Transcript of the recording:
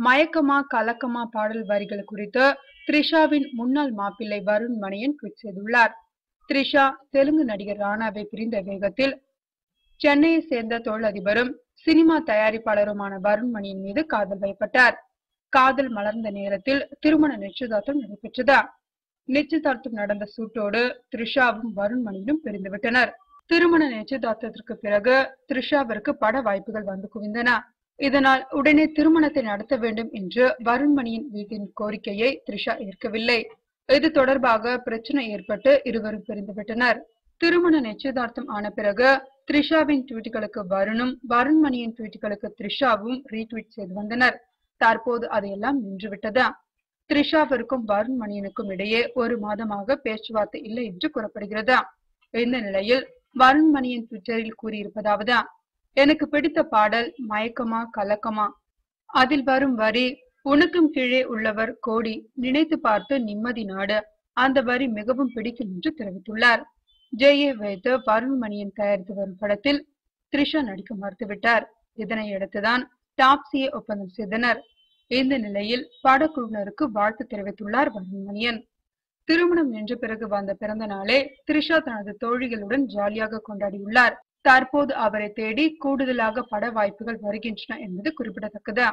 மயக்கமா கலக்கமா பாடல் வரிகள் குறித்து த்ரிஷாவின் முன்னாள் மாப்பிள்ளை வருண் மணியன் ட்வீட் செய்துள்ளார். த்ரிஷா தெலுங்கு நடிகர் ராணாவை பிரிந்த வேகத்தில் சென்னையை சேர்ந்த தொழிலதிபரும் சினிமா தயாரிப்பாளருமான வருண் மணியன் மீது காதல் வயப்பட்டார். காதல் மலர்ந்த நேரத்தில் திருமண நிச்சயதார்த்தம் நடைபெற்றது. நிச்சயதார்த்தம் நடந்த சூட்டோடு த்ரிஷாவும் வருண் மணியனும் பிரிந்துவிட்டனர். திருமண நிச்சயதார்த்தத்திற்கு பிறகு த்ரிஷாவிற்கு பட வாய்ப்புகள் வந்து குவிந்தன. இதனால் உடனே திருமணத்தை நடத்த வேண்டும் என்று வருண் மணியின் வீட்டின் கோரிக்கையை த்ரிஷா ஏற்கவில்லை. இது தொடர்பாக பிரச்சனை ஏற்பட்டு இருவரும் பிரிந்துவிட்டனர். திருமண நிச்சயதார்த்தம் ஆன பிறகு த்ரிஷாவின் ட்வீட்டுகளுக்கு வருணும், வருண் மணியின் ட்வீட்டுகளுக்கு த்ரிஷாவும் ரீட்வீட் செய்து வந்தனர். தற்போது அதையெல்லாம் நின்றுவிட்டது. த்ரிஷாவிற்கும் வருண் மணியனுக்கும் இடையே ஒரு மாதமாக பேச்சுவார்த்தை இல்லை என்று கூறப்படுகிறது. இந்த நிலையில் வருண் மணியன் ட்விட்டரில் கூறியிருப்பதாவது: எனக்கு பிடித்த பாடல் மயக்கமா கலக்கமா, அதில் வரும் வரி உனக்கும் கீழே உள்ளவர் கோடி, நினைத்து பார்த்து நிம்மதி நாடு, அந்த வரி மிகவும் பிடிக்கும் என்று தெரிவித்துள்ளார். ஜெயை வைத்து வருண் மணியன் தயாரித்து வரும் படத்தில் த்ரிஷா நடிக்க மறுத்துவிட்டார். இதனையடுத்துதான் டாப்ஸியை ஒப்பந்தம் செய்தனர். இந்த நிலையில் படக்குழுவினருக்கு வாழ்த்து தெரிவித்துள்ளார் வருண் மணியன். திருமணம் நின்ற பிறகு வந்த பிறந்த நாளை த்ரிஷா தனது தோழிகளுடன் ஜாலியாக கொண்டாடியுள்ளார். தற்போது அவரை தேடி கூடுதலாக பட வாய்ப்புகள் வருகின்றன என்பது குறிப்பிடத்தக்கது.